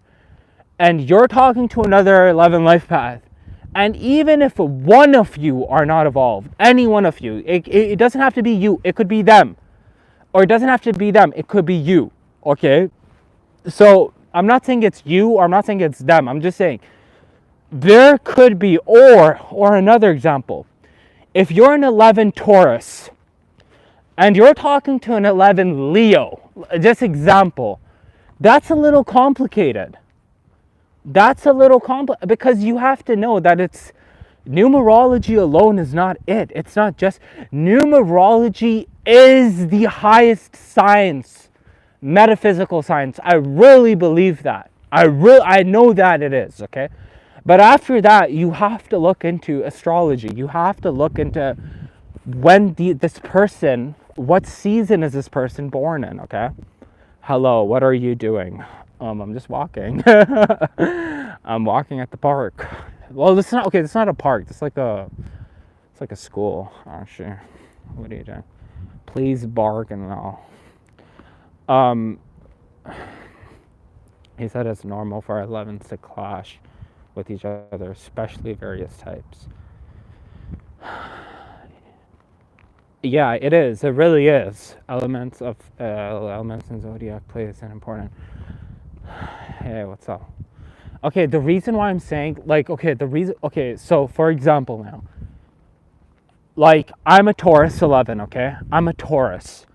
and you're talking to another 11 life path, and even if one of you are not evolved, any one of you, it doesn't have to be you, it could be them. Or it doesn't have to be them, it could be you, okay? So I'm not saying it's you or I'm not saying it's them. I'm just saying there could be, or another example. If you're an 11 Taurus and you're talking to an 11 Leo, just example, that's a little complicated. That's a little complicated because you have to know that it's numerology alone is not it. It's not just numerology is the highest science. Metaphysical science. I really believe that. I know that it is, okay? But after that, you have to look into astrology. You have to look into when this person, what season is this person born in, okay? Hello, what are you doing? I'm just walking. I'm walking at the park. Well, it's not a park. It's like a school, actually. What are you doing? Please bark and all. He said it's normal for 11s to clash with each other, especially various types. Yeah, it is. It really is. Elements in zodiac plays an important. Hey, what's up? Okay, the reason why I'm saying so for example now, like I'm a Taurus 11, okay? I'm a Taurus.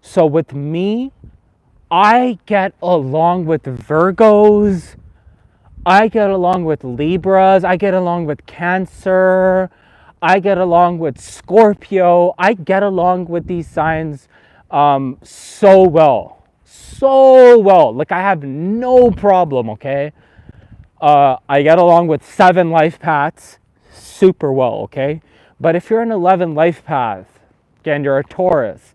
So with me, I get along with Virgos, I get along with Libras, I get along with Cancer, I get along with Scorpio, I get along with these signs so well. So well. Like I have no problem, okay? I get along with 7 life paths super well, okay? But if you're an 11 life path, again, you're a Taurus,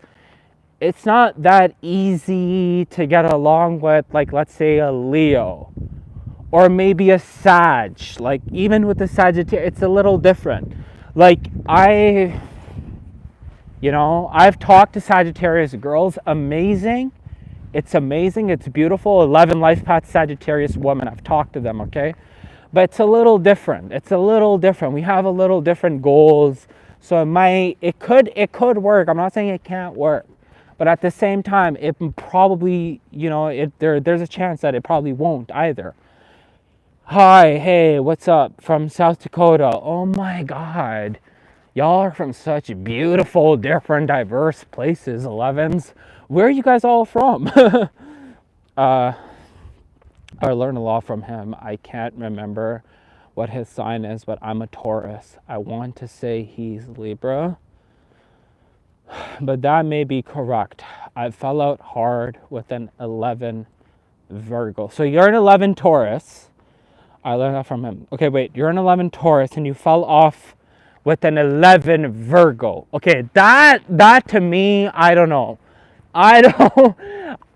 it's not that easy to get along with, like, let's say a Leo or maybe a Sag. Like, even with the Sagittarius, it's a little different. Like, I've talked to Sagittarius girls, amazing. It's amazing, it's beautiful. 11 life path Sagittarius women, I've talked to them, okay? But it's a little different. We have a little different goals. So it could work. I'm not saying it can't work. But at the same time, it probably, there's a chance that it probably won't either. Hi, hey, what's up? From South Dakota. Oh my God. Y'all are from such beautiful, different, diverse places, 11s. Where are you guys all from? I learned a lot from him. I can't remember what his sign is, but I'm a Taurus. I want to say he's Libra, but that may be correct. I fell out hard with an 11 Virgo. So you're an 11 Taurus. I learned that from him. Okay, wait, you're an 11 Taurus and you fell off with an 11 Virgo. Okay, that to me, I don't know.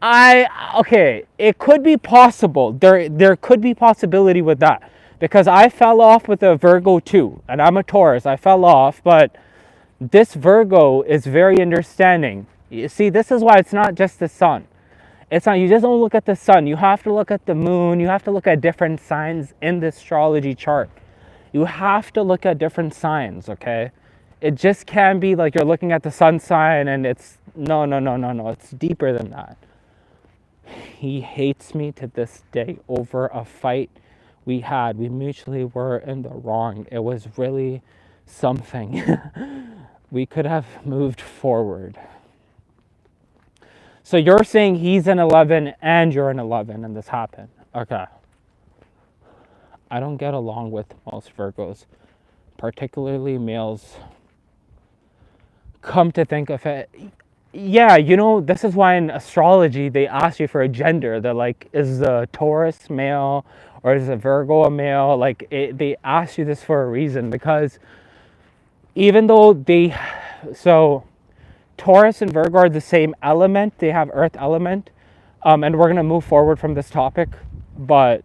Okay, it could be possible. There could be possibility with that. Because I fell off with a Virgo too, and I'm a Taurus. I fell off, but this Virgo is very understanding. You see, this is why it's not just the sun. It's not, you just don't look at the sun. You have to look at the moon. You have to look at different signs in the astrology chart. You have to look at different signs, okay? It just can't be like you're looking at the sun sign and it's, no. It's deeper than that. He hates me to this day over a fight we had. We mutually were in the wrong. It was really something. We could have moved forward. So you're saying he's an 11 and you're an 11 and this happened. Okay. I don't get along with most Virgos, particularly males. Come to think of it, yeah, this is why in astrology they ask you for a gender. They're like, is the Taurus male or is the Virgo a male? Like, they ask you this for a reason, because even though Taurus and Virgo are the same element, they have earth element, and we're going to move forward from this topic, but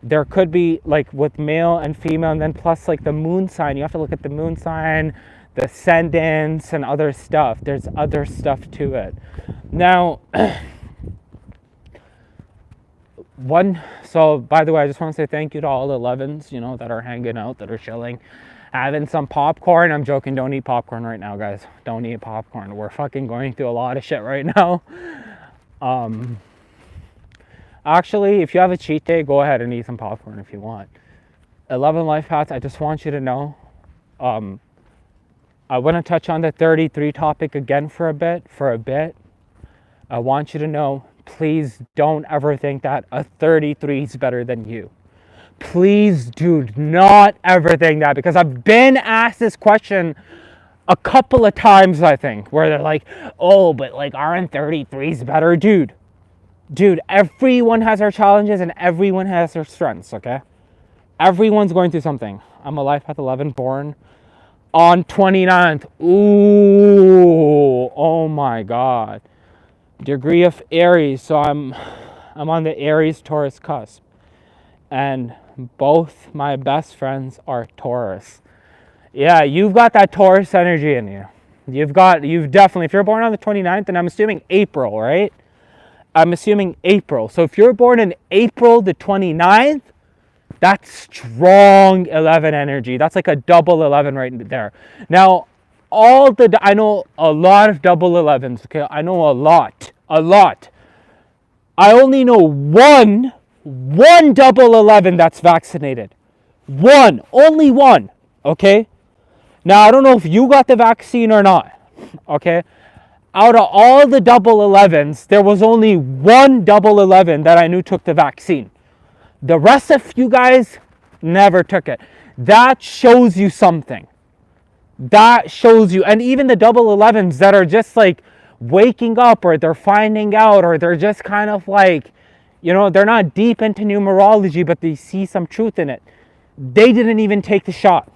there could be, like, with male and female, and then plus, like, the moon sign, you have to look at the moon sign, the ascendants, and other stuff. There's other stuff to it. Now, so by the way, I just want to say thank you to all the 11s, that are hanging out, that are chilling, having some popcorn. I'm joking, don't eat popcorn right now, guys. Don't eat popcorn. We're fucking going through a lot of shit right now. Actually, if you have a cheat day, go ahead and eat some popcorn if you want. 11 life paths, I just want you to know, I want to touch on the 33 topic again for a bit. I want you to know, please don't ever think that a 33 is better than you. Please do not ever think that, because I've been asked this question a couple of times, I think, where they're like, oh, but like, aren't 33s better? Dude, everyone has their challenges and everyone has their strengths, okay? Everyone's going through something. I'm a life path 11 born on 29th. Ooh, oh my God. Degree of Aries. So I'm on the Aries Taurus cusp. And both my best friends are Taurus. Yeah, you've got that Taurus energy in you. You've definitely, if you're born on the 29th, and I'm assuming April, right? I'm assuming April. So if you're born in April the 29th, that's strong 11 energy. That's like a double 11 right there. Now, I know a lot of double 11s, okay? I know a lot. I only know one double 11 that's vaccinated. Only one, okay? Now, I don't know if you got the vaccine or not, okay? Out of all the double 11s, there was only one double 11 that I knew took the vaccine. The rest of you guys never took it. That shows you something. That shows you, and even the double 11s that are just like waking up, or they're finding out, or they're just kind of like, they're not deep into numerology, but they see some truth in it. They didn't even take the shot.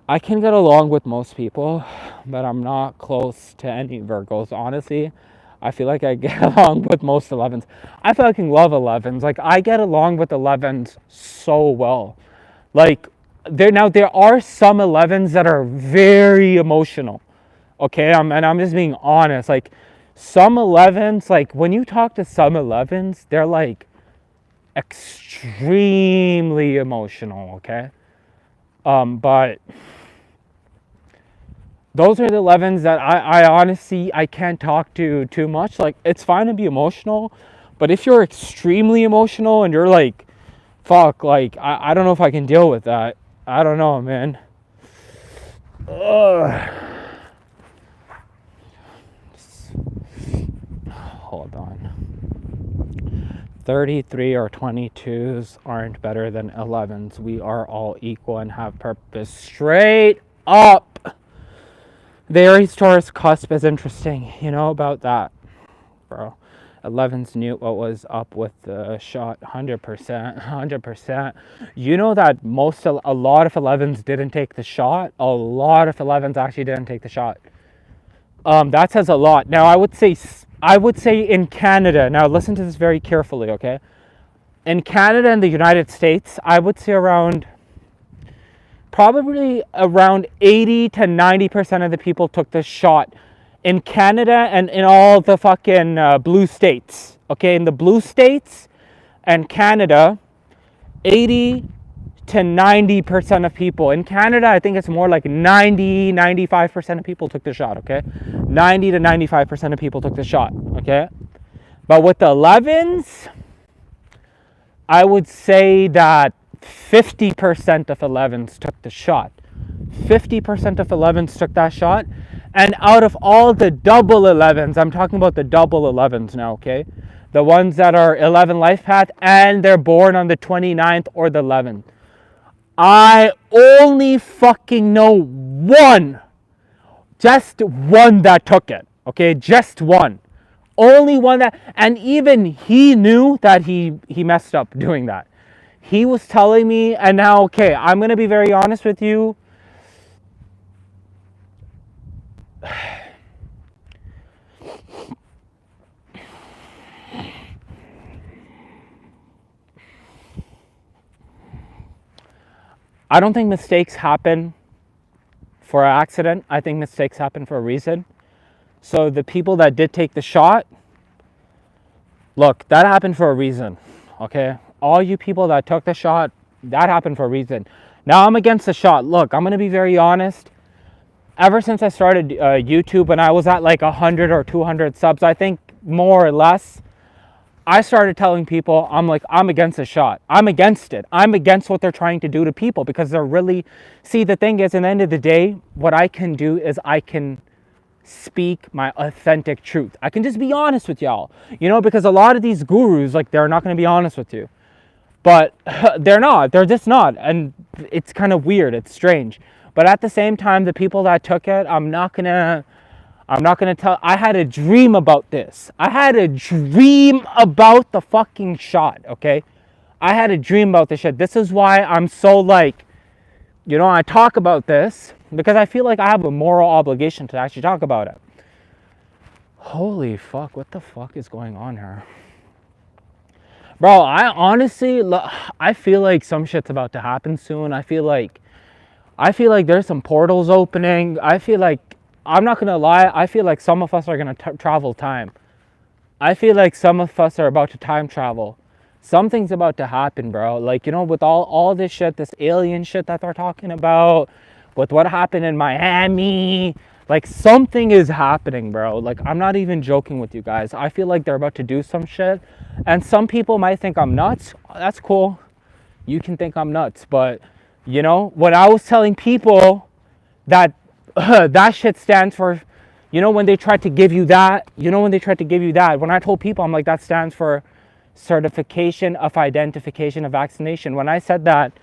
I can get along with most people, but I'm not close to any Virgos, honestly. I feel like I get along with most 11s. I fucking love 11s. Like, I get along with 11s so well. Like, there are some 11s that are very emotional. Okay, I'm just being honest. Like, some 11s, like, when you talk to some 11s, they're like extremely emotional, okay? But those are the 11s that I honestly, I can't talk to too much. Like, it's fine to be emotional, but if you're extremely emotional and you're like, fuck, like, I don't know if I can deal with that. I don't know, man. Ugh. Hold on. 33 or 22s aren't better than 11s. We are all equal and have purpose. Straight up. The Aries Taurus cusp is interesting. You know about that, bro. 11s knew what was up with the shot. 100%. You know that a lot of 11s didn't take the shot. A lot of 11s actually didn't take the shot. That says a lot. Now, I would say in Canada, now listen to this very carefully, okay? In Canada and the United States, I would say probably around 80 to 90% of the people took the shot. In Canada and in all the fucking blue states, okay? In the blue states and Canada, 80 to 90% of people. In Canada, I think it's more like 95% of people took the shot, okay? 90 to 95% of people took the shot, okay? But with the 11s, I would say that 50% of 11s took the shot. 50% of 11s took that shot. And out of all the double 11s, I'm talking about the double 11s now, okay? The ones that are 11 life path and they're born on the 29th or the 11th. I only fucking know one. Just one that took it, okay? Just one. Only one that, and even he knew that he messed up doing that. He was telling me, and now, okay, I'm going to be very honest with you. I don't think mistakes happen for an accident. I think mistakes happen for a reason. So the people that did take the shot, look, that happened for a reason, okay? All you people that took the shot, that happened for a reason. Now I'm against the shot. Look, I'm going to be very honest. Ever since I started YouTube, when I was at like 100 or 200 subs, I think more or less, I started telling people, I'm against the shot. I'm against it. I'm against what they're trying to do to people because they're really, see, the thing is, at the end of the day, what I can do is I can speak my authentic truth. I can just be honest with y'all, because a lot of these gurus, like, they're not going to be honest with you. But they're just not. And it's kind of weird. It's strange. But at the same time, the people that took it, I'm not going to tell. I had a dream about this. I had a dream about the fucking shot, okay? I had a dream about this shit. This is why I'm so like, I talk about this because I feel like I have a moral obligation to actually talk about it. Holy fuck, what the fuck is going on here? Bro, I honestly, I feel like some shit's about to happen soon. I feel like there's some portals opening. I feel like I'm not gonna lie, I feel like some of us are gonna travel time. I feel like some of us are about to time travel. Something's about to happen, bro. Like, you know, with all this shit, this alien shit that they're talking about, with what happened in Miami, like something is happening, bro. Like, I'm not even joking with you guys. I feel like they're about to do some shit. And some people might think I'm nuts. That's cool. You can think I'm nuts. But, you know, when I was telling people that that shit stands for, you know, when they tried to give you that, when I told people, I'm like, that stands for certification of identification of vaccination. When I said that,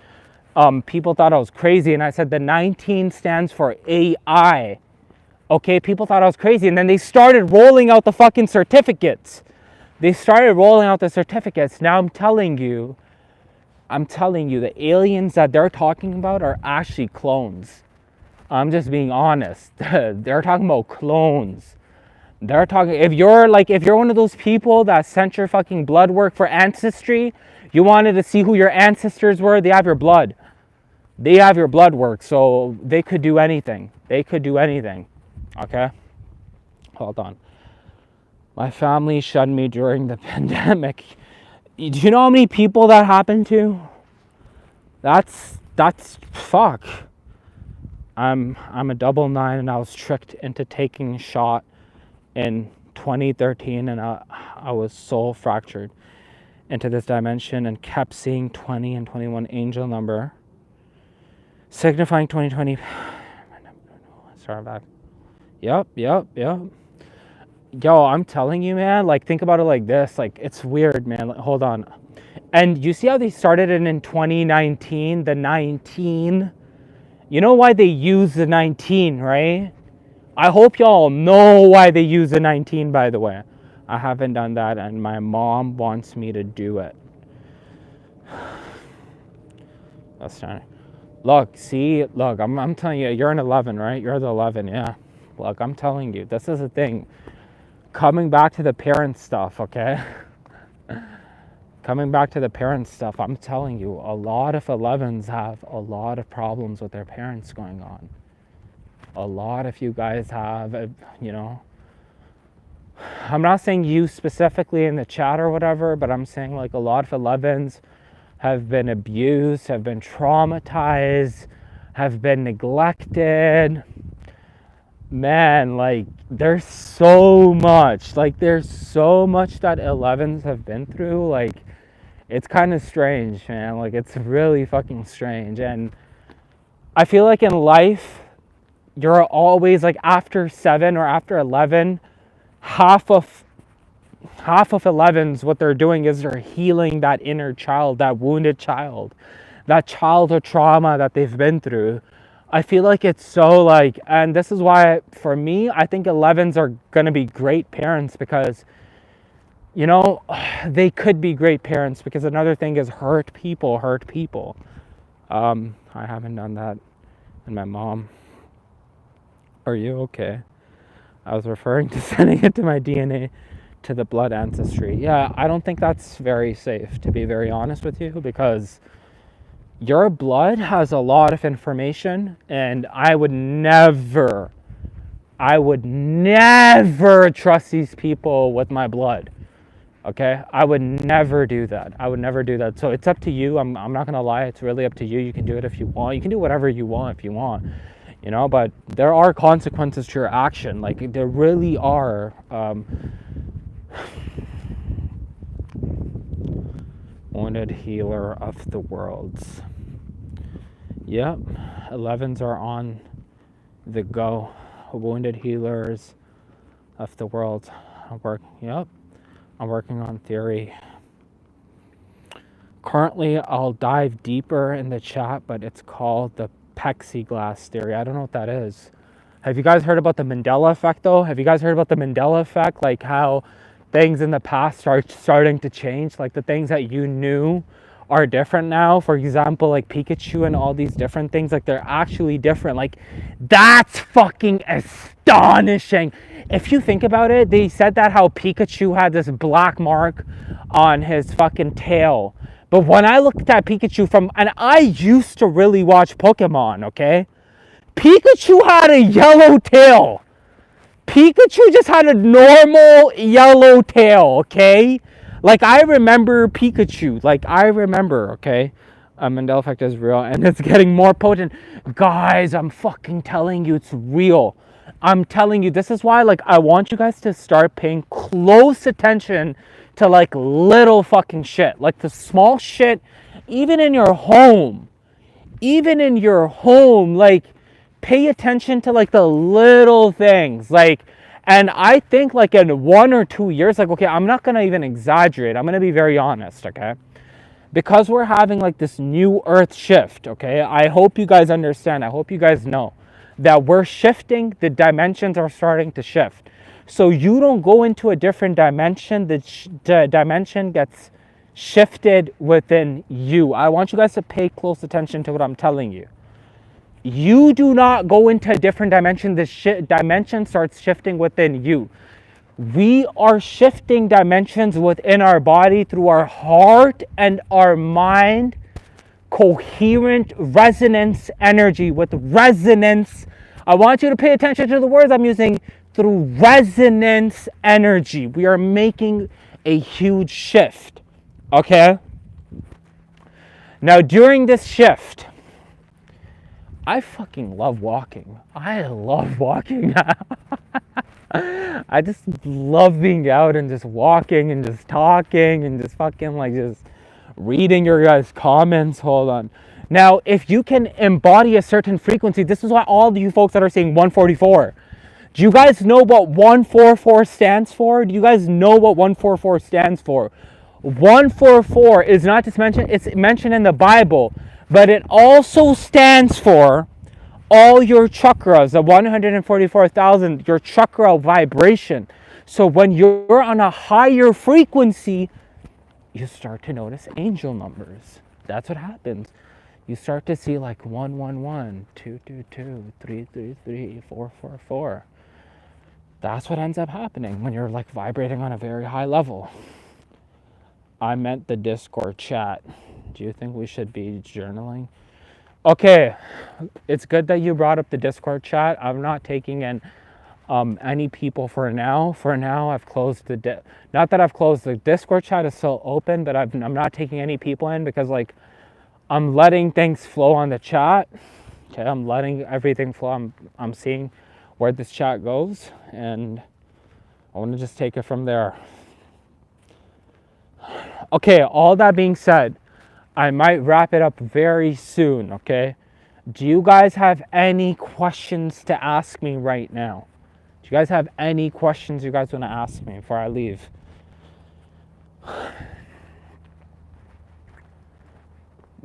people thought I was crazy, and I said the 19 stands for AI. Okay, people thought I was crazy, and then they started rolling out the fucking certificates. Now I'm telling you, the aliens that they're talking about are actually clones. I'm just being honest. They're talking about clones. They're talking, if you're one of those people that sent your fucking blood work for ancestry, you wanted to see who your ancestors were, they have your blood. They have your blood work, so they could do anything. Okay? Hold on. My family shunned me during the pandemic. Do you know how many people that happened to? That's fuck. I'm a double nine, and I was tricked into taking a shot in 2013, and I was soul fractured into this dimension and kept seeing 20 and 21 angel number, signifying 2020. Sorry about that. Yep. Yo, I'm telling you, man, like, think about it like this. Like, it's weird, man. Like, hold on. And you see how they started it in 2019, the 19? You know why they use the 19, right? I hope y'all know why they use the 19, by the way. I haven't done that, and my mom wants me to do it. That's trying. Look, I'm telling you, you're an 11, right? You're the 11, yeah. Look, I'm telling you, this is the thing. Coming back to the parent stuff, okay? I'm telling you, a lot of 11s have a lot of problems with their parents going on. A lot of you guys have, you know, I'm not saying you specifically in the chat or whatever, but I'm saying like a lot of 11s have been abused, have been traumatized, have been neglected. Man, like, there's so much that 11s have been through. Like, it's kind of strange, man. Like, it's really fucking strange. And I feel like in life, you're always like, after 7 or after 11, half of 11s, what they're doing is they're healing that inner child, that wounded child, that childhood trauma that they've been through. I feel like it's so like, and this is why for me, I think 11s are gonna be great parents, because, you know, they could be great parents, because another thing is hurt people. I haven't done that. And my mom, are you okay? I was referring to sending it to my DNA to the blood ancestry. Yeah, I don't think that's very safe, to be very honest with you, because your blood has a lot of information, and I would never trust these people with my blood. Okay, I would never do that. So it's up to you. I'm not gonna lie. It's really up to you. You can do it if you want. You can do whatever you want if you want, you know. But there are consequences to your action. Like, there really are. Wounded healer of the worlds. Yep, 11s are on the go. Wounded healers of the world. I'm working on theory. Currently, I'll dive deeper in the chat, but it's called the plexiglass theory. I don't know what that is. Have you guys heard about the Mandela effect, though? Like how things in the past are starting to change, like the things that you knew are different now. For example, like Pikachu and all these different things, like they're actually different. Like, that's fucking astonishing. If you think about it, they said that how Pikachu had this black mark on his fucking tail. But when I looked at Pikachu and I used to really watch Pokemon, okay? Pikachu had a yellow tail. Pikachu just had a normal yellow tail, okay? Like, I remember Pikachu. Like, I remember, okay? Mandela effect is real, and it's getting more potent. Guys, I'm fucking telling you, it's real. I'm telling you, this is why, like, I want you guys to start paying close attention to, like, little fucking shit. Like, the small shit, even in your home. Even in your home, like, pay attention to, like, the little things. Like, and I think, like, in 1 or 2 years, like, okay, I'm not gonna even exaggerate. I'm gonna be very honest, okay? Because we're having, like, this new earth shift, okay? I hope you guys understand. I hope you guys know that we're shifting. The dimensions are starting to shift. So you don't go into a different dimension. The dimension gets shifted within you. I want you guys to pay close attention to what I'm telling you. You do not go into a different dimension. The dimension starts shifting within you. We are shifting dimensions within our body through our heart and our mind. Coherent resonance energy with resonance. I want you to pay attention to the words I'm using. Through resonance energy, we are making a huge shift. Okay? Now, during this shift, I fucking love walking. I love walking. I just love being out and just walking and just talking and just fucking like just reading your guys' comments. Hold on. Now, if you can embody a certain frequency, this is why all of you folks that are saying 144. Do you guys know what 144 stands for? Do you guys know what 144 stands for? 144 is not just mentioned, it's mentioned in the Bible, but it also stands for all your chakras, the 144,000, your chakra vibration. So when you're on a higher frequency, you start to notice angel numbers. That's what happens. You start to see like 111, 222, 333, 444. That's what ends up happening when you're like vibrating on a very high level. I meant the Discord chat. Do you think we should be journaling? Okay, it's good that you brought up the Discord chat. I'm not taking in any people for now. For now, I've closed not that I've closed the Discord chat is still open, but I'm not taking any people in because like I'm letting things flow on the chat. Okay, I'm letting everything flow. I'm seeing where this chat goes, and I want to just take it from there. Okay, all that being said, I might wrap it up very soon, okay? Do you guys have any questions to ask me right now? Do you guys have any questions you guys want to ask me before I leave?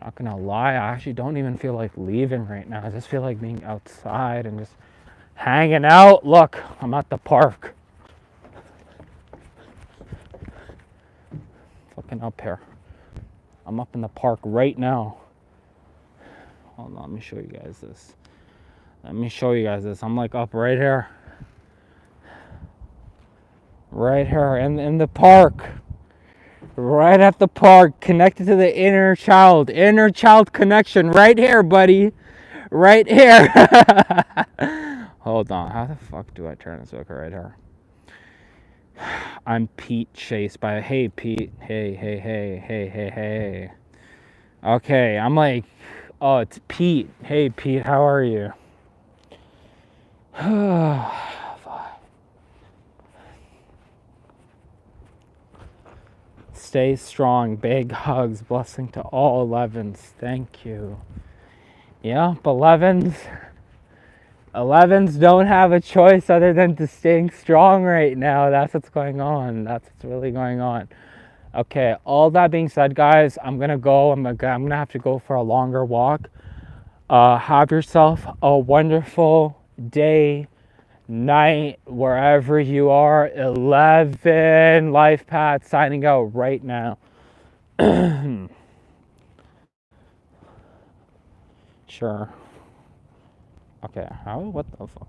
Not gonna lie, I actually don't even feel like leaving right now. I just feel like being outside and just hanging out. Look, I'm at the park. Fucking up here. I'm up in the park right now. Hold on, let me show you guys this. I'm like up right here. Right here in the park. Right at the park, connected to the inner child. Inner child connection right here, buddy. Right here. Hold on, how the fuck do I turn this look right here? I'm Pete chased by, hey Pete, hey. Okay, I'm like, oh, it's Pete. Hey Pete, how are you? Stay strong, big hugs, blessing to all 11s. Thank you. Yeah, 11s don't have a choice other than to staying strong right now. That's what's going on. That's what's really going on. Okay, all that being said, guys, I'm gonna go. I'm gonna have to go for a longer walk. Have yourself a wonderful day, night, wherever you are. 11 life path signing out right now. Sure. Okay, what the fuck?